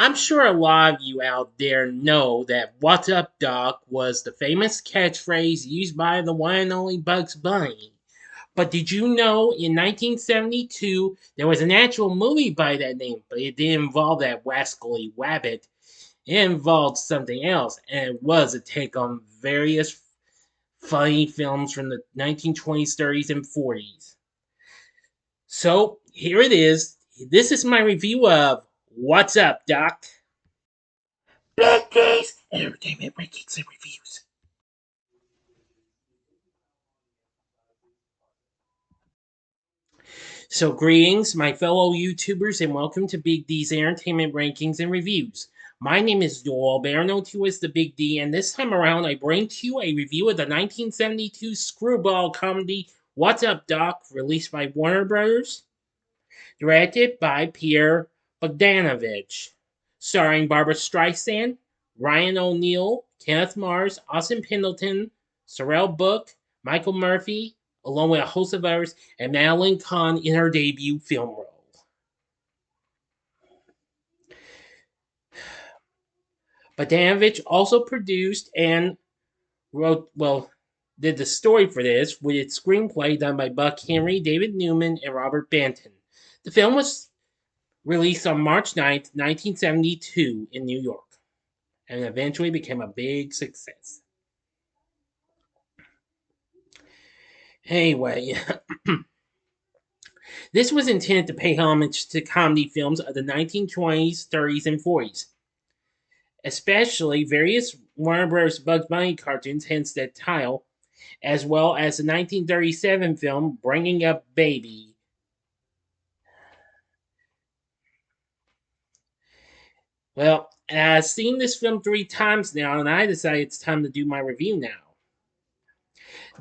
I'm sure a lot of you out there know that "What's up, Doc" was the famous catchphrase used by the one and only Bugs Bunny. But did you know in 1972 there was an actual movie by that name, but it didn't involve that wascally wabbit. It involved something else, and it was a take on various funny films from the 1920s, 30s, and 40s. So here it is. This is my review of "What's Up, Doc?" Black Days, Entertainment Rankings and Reviews. So, greetings, my fellow YouTubers, and welcome to Big D's Entertainment Rankings and Reviews. My name is Joel, better known to as the Big D, and this time around I bring to you a review of the 1972 screwball comedy "What's Up, Doc?" released by Warner Brothers, directed by Pierre Bogdanovich, starring Barbara Streisand, Ryan O'Neal, Kenneth Mars, Austin Pendleton, Sorrell Booke, Michael Murphy, along with a host of others, and Madeline Kahn in her debut film role. Bogdanovich also produced and did the story for this, with its screenplay done by Buck Henry, David Newman, and Robert Banton. The film was released on March 9th, 1972 in New York, and eventually became a big success. Anyway, this was intended to pay homage to comedy films of the 1920s, 30s, and 40s, especially various Warner Bros. Bugs Bunny cartoons, hence that title, as well as the 1937 film Bringing Up Baby. Well, I've seen this film 3 times now, and I decided it's time to do my review now.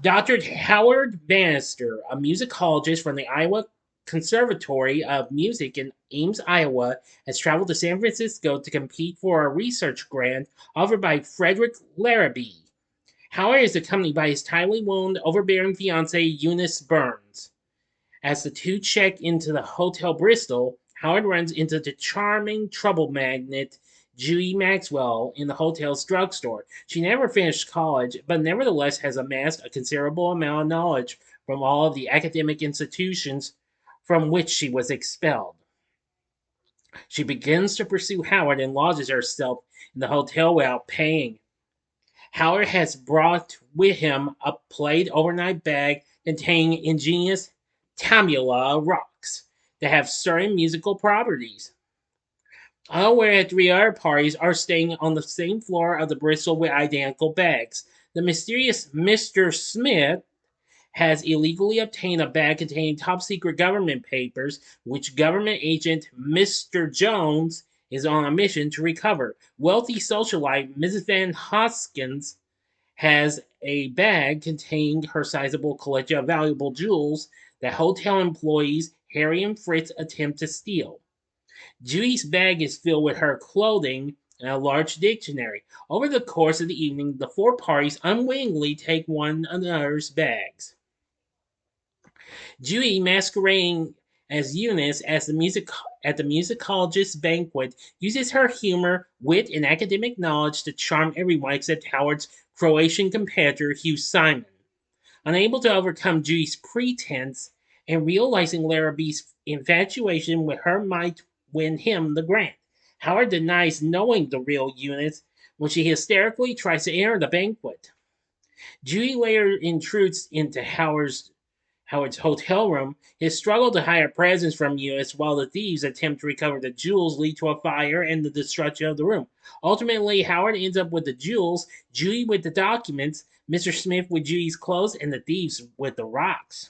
Dr. Howard Bannister, a musicologist from the Iowa Conservatory of Music in Ames, Iowa, has traveled to San Francisco to compete for a research grant offered by Frederick Larrabee. Howard is accompanied by his tightly wound, overbearing fiancee Eunice Burns. As the two check into the Hotel Bristol, Howard runs into the charming trouble magnet Judy Maxwell in the hotel's drugstore. She never finished college, but nevertheless has amassed a considerable amount of knowledge from all of the academic institutions from which she was expelled. She begins to pursue Howard and lodges herself in the hotel without paying. Howard has brought with him a plaid overnight bag containing ingenious tabula rocks that have certain musical properties. Unaware that 3 other parties are staying on the same floor of the Bristol with identical bags, the mysterious Mr. Smith has illegally obtained a bag containing top secret government papers, which government agent Mr. Jones is on a mission to recover. Wealthy socialite Mrs. Van Hoskins has a bag containing her sizable collection of valuable jewels that hotel employees Harry and Fritz attempt to steal. Judy's bag is filled with her clothing and a large dictionary. Over the course of the evening, the 4 parties unwittingly take one another's bags. Judy, masquerading as Eunice at the musicologist's banquet, uses her humor, wit, and academic knowledge to charm everyone except Howard's Croatian competitor, Hugh Simon. Unable to overcome Judy's pretense and realizing Larrabee's infatuation with her might win him the grant, Howard denies knowing the real Eunice when she hysterically tries to enter the banquet. Judy later intrudes into Howard's hotel room. His struggle to hide a presence from Eunice while the thieves attempt to recover the jewels lead to a fire and the destruction of the room. Ultimately, Howard ends up with the jewels, Judy with the documents, Mr. Smith with Judy's clothes, and the thieves with the rocks.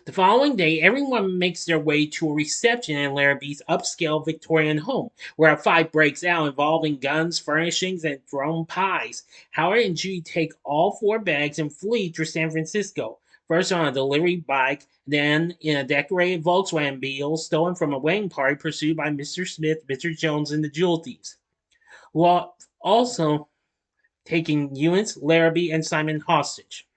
The following day, everyone makes their way to a reception in Larrabee's upscale Victorian home, where a fight breaks out involving guns, furnishings, and thrown pies. Howard and Judy take all 4 bags and flee through San Francisco, first on a delivery bike, then in a decorated Volkswagen Beetle stolen from a wedding party pursued by Mr. Smith, Mr. Jones, and the jewel thieves, while also taking Eunice, Larrabee, and Simon hostage.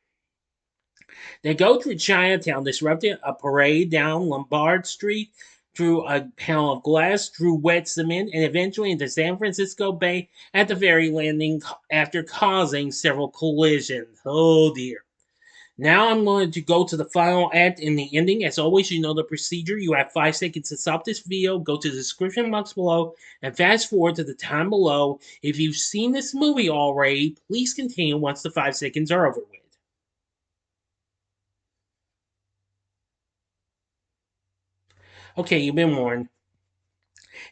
They go through Chinatown, disrupting a parade down Lombard Street, through a panel of glass, through wet cement, and eventually into San Francisco Bay at the ferry landing after causing several collisions. Oh dear. Now I'm going to go to the final act in the ending. As always, you know the procedure. You have 5 seconds to stop this video, go to the description box below, and fast forward to the time below. If you've seen this movie already, please continue once the 5 seconds are over with. Okay, you've been warned.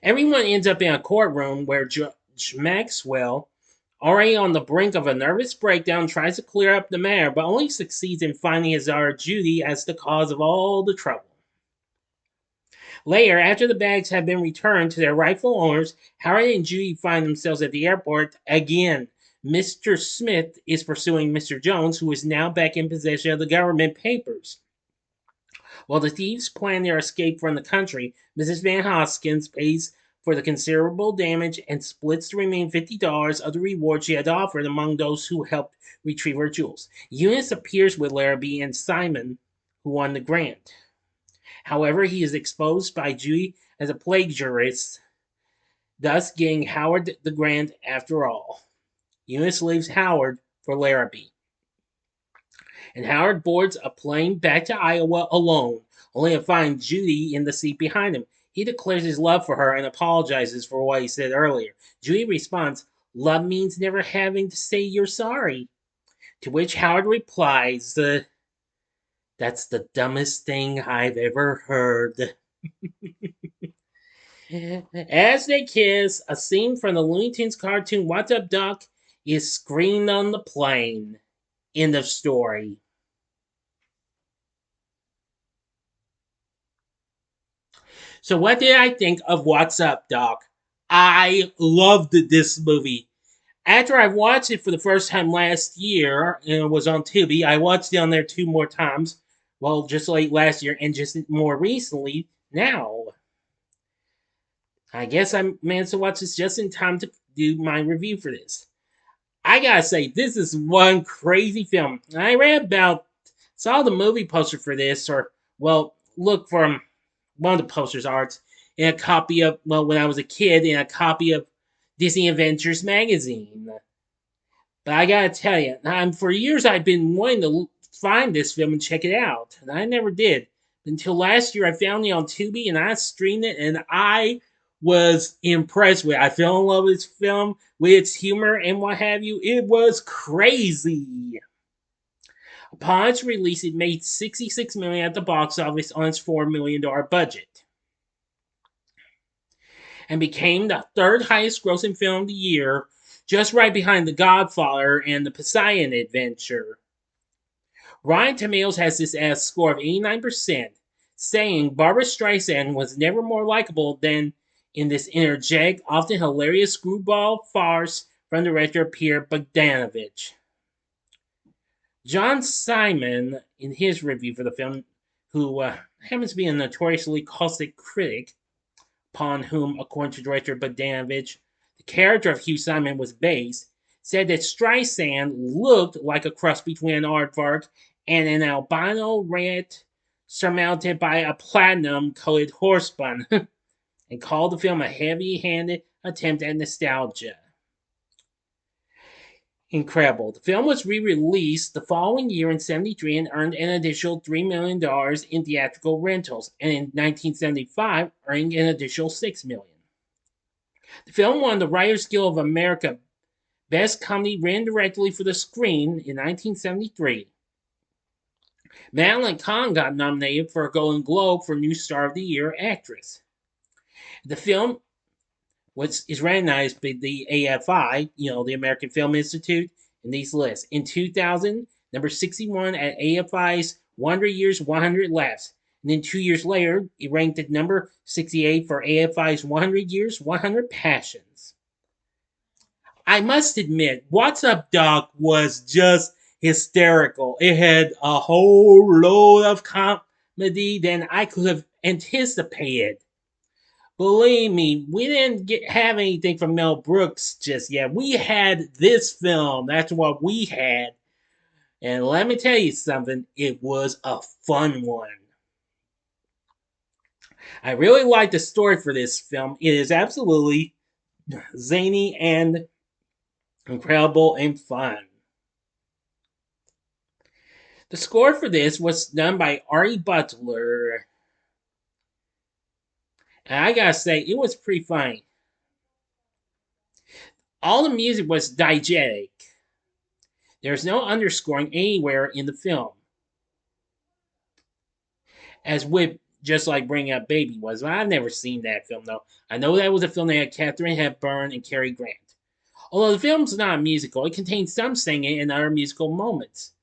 Everyone ends up in a courtroom where Judge Maxwell, already on the brink of a nervous breakdown, tries to clear up the matter, but only succeeds in finding his daughter Judy as the cause of all the trouble. Later, after the bags have been returned to their rightful owners, Howard and Judy find themselves at the airport again. Mr. Smith is pursuing Mr. Jones, who is now back in possession of the government papers. While the thieves plan their escape from the country, Mrs. Van Hoskins pays for the considerable damage and splits the remaining $50 of the reward she had offered among those who helped retrieve her jewels. Eunice appears with Larrabee and Simon, who won the grant. However, he is exposed by Judy as a plagiarist, thus getting Howard the grant after all. Eunice leaves Howard for Larrabee, and Howard boards a plane back to Iowa alone, only to find Judy in the seat behind him. He declares his love for her and apologizes for what he said earlier. Judy responds, "Love means never having to say you're sorry." To which Howard replies, "That's the dumbest thing I've ever heard." As they kiss, a scene from the Looney Tunes cartoon What's Up, Doc? Is screened on the plane. End of story. So, what did I think of What's Up, Doc? I loved this movie. After I watched it for the first time last year, and it was on Tubi, I watched it on there 2 more times. Well, just late last year and just more recently now. I guess I managed to watch this just in time to do my review for this. I gotta say, this is one crazy film. I saw the movie poster for this, or, well, look from one of the posters arts, in a copy of, well, when I was a kid, in a copy of Disney Adventures magazine. But I gotta tell you, for years I've been wanting to find this film and check it out, and I never did. Until last year, I found it on Tubi, and I streamed it, and I was impressed with it. I fell in love with this film, with its humor and what have you. It was crazy. Upon its release, it made $66 million at the box office on its $4 million budget, and became the third highest grossing film of the year, just right behind The Godfather and The Poseidon Adventure. Rotten Tomatoes has this as a score of 89%, saying Barbara Streisand was never more likable than in this energetic, often hilarious screwball farce from director Peter Bogdanovich. John Simon, in his review for the film, who happens to be a notoriously caustic critic, upon whom, according to director Bogdanovich, the character of Hugh Simon was based, said that Streisand looked like a cross between an aardvark and an albino rat surmounted by a platinum-colored horsebun, and called the film a heavy-handed attempt at nostalgia. Incredible. The film was re-released the following year in 1973 and earned an additional $3 million in theatrical rentals, and in 1975 earning an additional $6 million. The film won the Writers Guild of America Best Comedy written directly for the screen in 1973. Madeline Kahn got nominated for a Golden Globe for New Star of the Year actress. The film is recognized by the AFI, the American Film Institute, in these lists. In 2000, number 61 at AFI's 100 Years, 100 Laughs. And then 2 years later, it ranked at number 68 for AFI's 100 Years, 100 Passions. I must admit, What's Up, Doc was just hysterical. It had a whole load of comedy than I could have anticipated. Believe me, we didn't have anything from Mel Brooks just yet. We had this film. That's what we had. And let me tell you something, it was a fun one. I really like the story for this film. It is absolutely zany and incredible and fun. The score for this was done by Ari Butler, and I gotta say, it was pretty funny. All the music was diegetic. There's no underscoring anywhere in the film, as with just like Bringing Up Baby was. I've never seen that film though. I know that was a film that had Katharine Hepburn and Cary Grant. Although the film's not a musical, it contains some singing and other musical moments.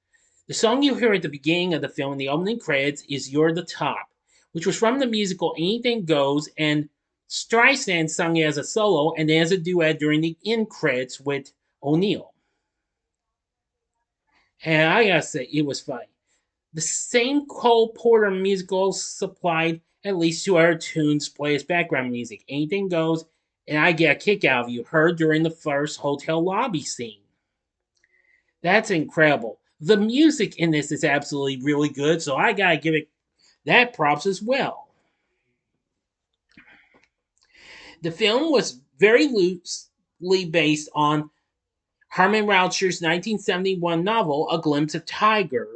The song you hear at the beginning of the film in the opening credits is You're the Top, which was from the musical Anything Goes, and Streisand sung it as a solo and then as a duet during the end credits with O'Neill. And I gotta say, it was funny. The same Cole Porter musical supplied at least two other tunes play as background music. Anything Goes, and I Get a Kick Out of You, heard during the first hotel lobby scene. That's incredible. The music in this is absolutely really good, so I gotta give it that props as well. The film was very loosely based on Herman Raucher's 1971 novel, A Glimpse of Tiger,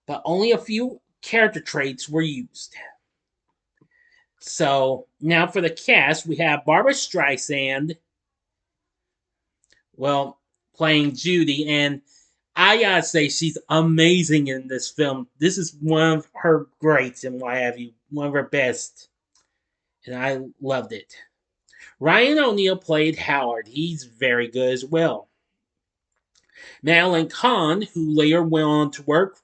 but only a few character traits were used. So now for the cast, we have Barbara Streisand, well, playing Judy, and I gotta say she's amazing in this film. This is one of her greats and what have you, one of her best, and I loved it. Ryan O'Neal played Howard. He's very good as well. Madeline Kahn, who later went on to work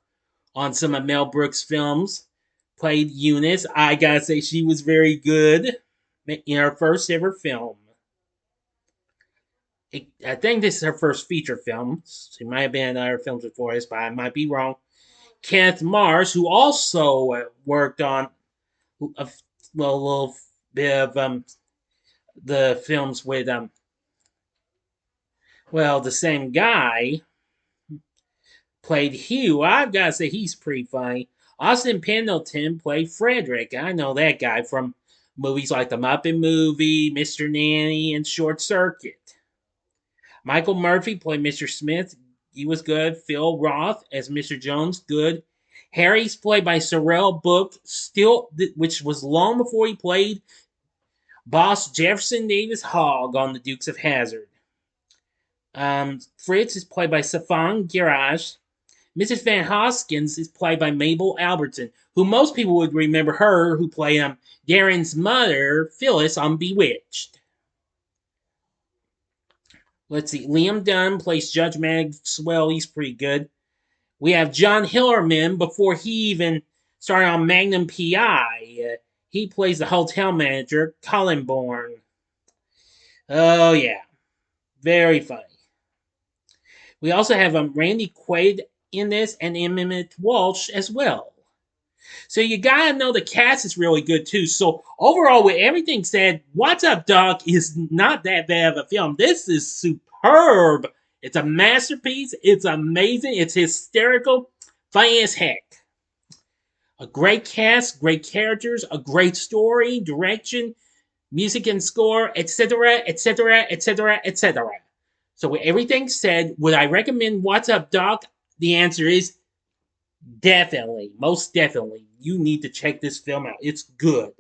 on some of Mel Brooks' films, played Eunice. I gotta say she was very good in her first ever film. I think this is her first feature film. She might have been in other films before this, but I might be wrong. Kenneth Mars, who also worked on a little bit of the films with the same guy, played Hugh. I've got to say he's pretty funny. Austin Pendleton played Frederick. I know that guy from movies like The Muppet Movie, Mr. Nanny, and Short Circuit. Michael Murphy played Mr. Smith. He was good. Phil Roth as Mr. Jones, good. Harry's played by Sorrell Booke, which was long before he played Boss Jefferson Davis Hogg on The Dukes of Hazzard. Fritz is played by Stefan Garage. Mrs. Van Hoskins is played by Mabel Albertson, who most people would remember her, who played Darren's mother, Phyllis, on Bewitched. Let's see. Liam Dunn plays Judge Maxwell. He's pretty good. We have John Hillerman before he even started on Magnum P.I. He plays the hotel manager, Colin Bourne. Oh, yeah. Very funny. We also have Randy Quaid in this and Emmett Walsh as well. So you gotta know the cast is really good too. So overall, with everything said, What's Up Doc is not that bad of a film. This is superb. It's a masterpiece. It's amazing. It's hysterical. Funny as heck. A great cast, great characters, a great story, direction, music and score, etc., etc., etc., etc. So with everything said, would I recommend What's Up Doc? The answer is definitely, most definitely. You need to check this film out. It's good.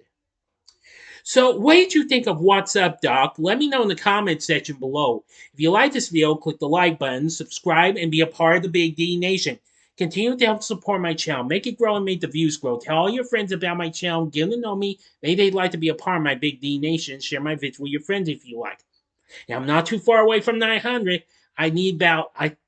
So what did you think of What's Up, Doc? Let me know in the comments section below. If you like this video, click the like button, subscribe, and be a part of the Big D Nation. Continue to help support my channel. Make it grow and make the views grow. Tell all your friends about my channel. Get them to know me. Maybe they'd like to be a part of my Big D Nation. Share my vids with your friends if you like. Now, I'm not too far away from 900. I need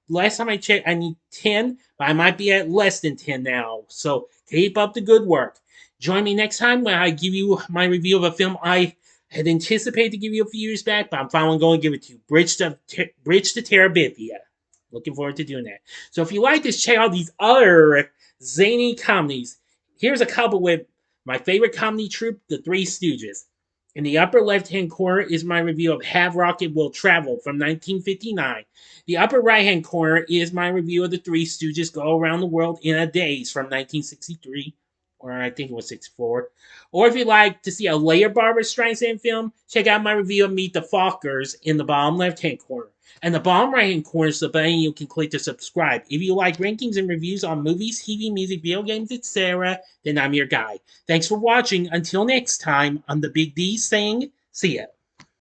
last time I checked, I need 10, but I might be at less than 10 now. So keep up the good work. Join me next time when I give you my review of a film I had anticipated to give you a few years back, but I'm finally going to give it to you. Bridge to Terabithia. Looking forward to doing that. So if you like this, check out these other zany comedies. Here's a couple with my favorite comedy troupe, The Three Stooges. In the upper left-hand corner is my review of Have Rocket Will Travel from 1959. The upper right-hand corner is my review of The Three Stooges Go Around the World in a Daze from 1963 or I think it was 64. Or if you'd like to see a later Barbara Streisand film, check out my review of Meet the Fockers in the bottom left-hand corner. And the bottom right-hand corner is the button you can click to subscribe. If you like rankings and reviews on movies, TV, music, video games, etc., then I'm your guy. Thanks for watching. Until next time, I'm the Big D saying, see ya.